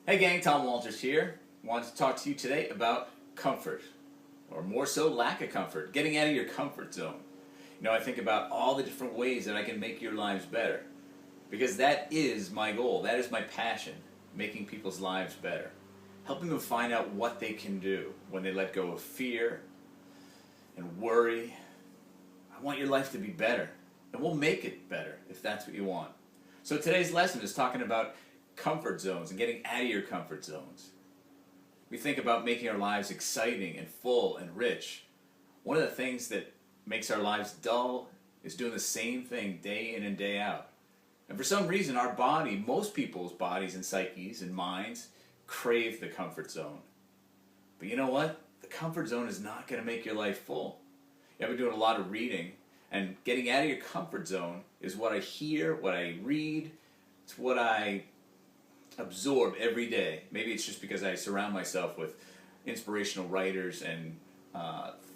Hey gang, Tom Walters here. Wanted to talk to you today about comfort, or more so lack of comfort, getting out of your comfort zone. I think about all the different ways that I can make your lives better, because that is my goal, that is my passion, making people's lives better. Helping them find out what they can do when they let go of fear and worry. I want your life to be better, and we'll make it better if that's what you want. So today's lesson is talking about comfort zones and getting out of your comfort zones. We think about making our lives exciting and full and rich. One of the things that makes our lives dull is doing the same thing day in and day out. And for some reason, our body, most people's bodies and psyches and minds, crave the comfort zone. But you know what? The comfort zone is not going to make your life full. I've been doing a lot of reading, and getting out of your comfort zone is what I hear, what I read, it's what I absorb every day. Maybe it's just because I surround myself with inspirational writers and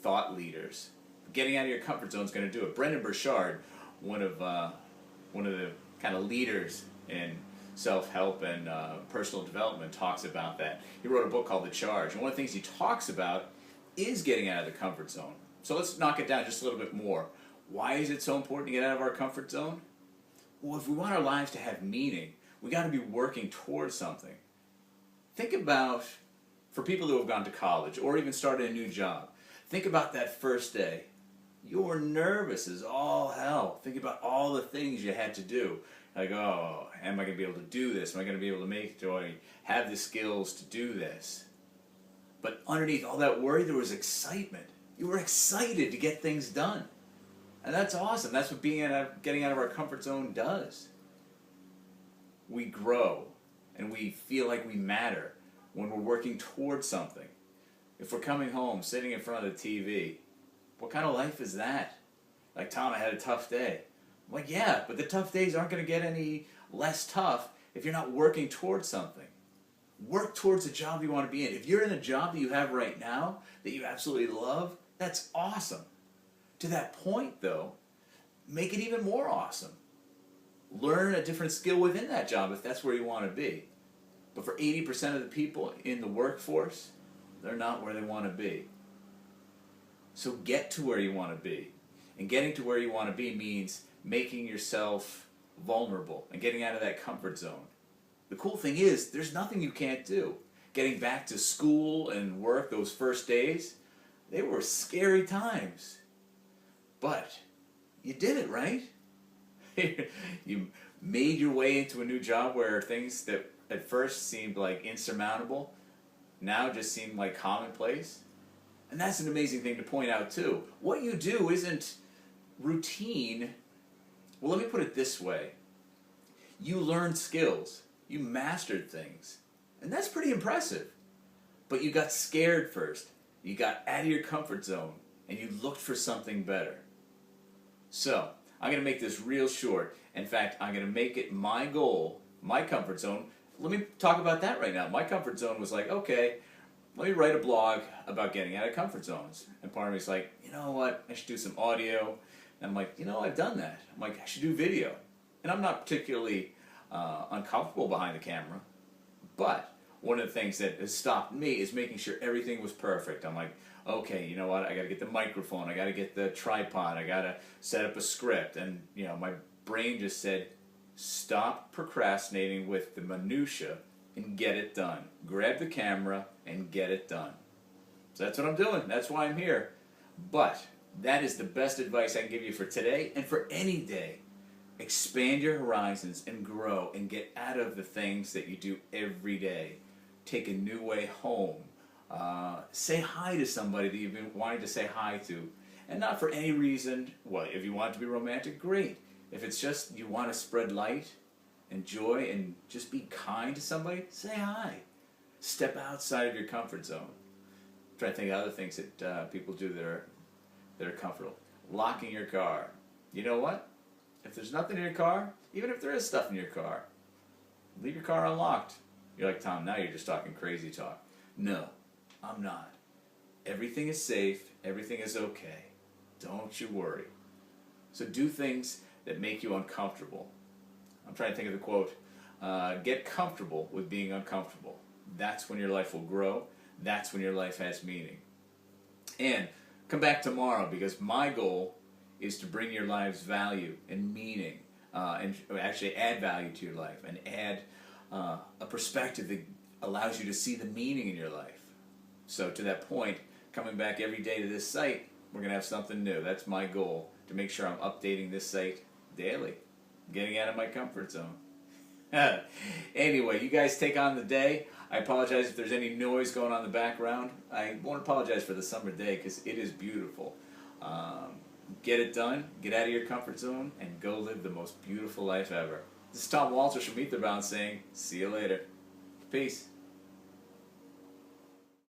thought leaders. Getting out of your comfort zone is going to do it. Brendon Burchard, one of the kind of leaders in self-help and personal development, talks about that. He wrote a book called The Charge, and one of the things he talks about is getting out of the comfort zone. So let's knock it down just a little bit more. Why is it so important to get out of our comfort zone? Well, if we want our lives to have meaning, we got to be working towards something. Think about, for people who have gone to college or even started a new job, think about that first day. You were nervous as all hell. Think about all the things you had to do. Like, oh, am I going to be able to do this? Am I going to be able to make it? Do I have the skills to do this? But underneath all that worry, there was excitement. You were excited to get things done. And that's awesome. That's what getting out of our comfort zone does. We grow and we feel like we matter when we're working towards something. If we're coming home, sitting in front of the TV, what kind of life is that? Like, Tom, I had a tough day. I'm like, yeah, but the tough days aren't going to get any less tough if you're not working towards something. Work towards the job you want to be in. If you're in a job that you have right now that you absolutely love, that's awesome. To that point, though, make it even more awesome. Learn a different skill within that job if that's where you want to be. But for 80% of the people in the workforce, they're not where they want to be. So get to where you want to be. And getting to where you want to be means making yourself vulnerable and getting out of that comfort zone. The cool thing is, there's nothing you can't do. Getting back to school and work those first days, they were scary times. But you did it, right? You made your way into a new job where things that at first seemed like insurmountable now just seem like commonplace. And that's an amazing thing to point out too. What you do isn't routine. Well, let me put it this way. You learned skills. You mastered things. And that's pretty impressive. But you got scared first. You got out of your comfort zone and you looked for something better. So, I'm going to make this real short. In fact, I'm going to make it my goal, my comfort zone. Let me talk about that right now. My comfort zone was like, okay, let me write a blog about getting out of comfort zones. And part of me is like, you know what, I should do some audio. And I'm like, I've done that. I'm like, I should do video. And I'm not particularly uncomfortable behind the camera. But one of the things that has stopped me is making sure everything was perfect. I'm like, okay, you know what, I got to get the microphone, I got to get the tripod, I got to set up a script. And, my brain just said, stop procrastinating with the minutia and get it done. Grab the camera and get it done. So that's what I'm doing. That's why I'm here. But that is the best advice I can give you for today and for any day. Expand your horizons and grow and get out of the things that you do every day. Take a new way home. Say hi to somebody that you've been wanting to say hi to. And not for any reason. Well, if you want it to be romantic, great. If it's just you want to spread light and joy and just be kind to somebody, say hi. Step outside of your comfort zone. I'm trying to think of other things that people do that are comfortable. Locking your car. You know what? If there's nothing in your car, even if there is stuff in your car, leave your car unlocked. You're like, Tom, now you're just talking crazy talk. No, I'm not. Everything is safe. Everything is okay. Don't you worry. So do things that make you uncomfortable. I'm trying to think of the quote. Get comfortable with being uncomfortable. That's when your life will grow. That's when your life has meaning. And come back tomorrow, because my goal is to bring your lives value and meaning, and actually add value to your life and add a perspective that allows you to see the meaning in your life. So to that point, coming back every day to this site, we're going to have something new. That's my goal, to make sure I'm updating this site daily, getting out of my comfort zone. Anyway, you guys take on the day. I apologize if there's any noise going on in the background. I won't apologize for the summer day, because it is beautiful. Get it done, get out of your comfort zone, and go live the most beautiful life ever. This is Tom Walters from Etherbound saying, see you later. Peace.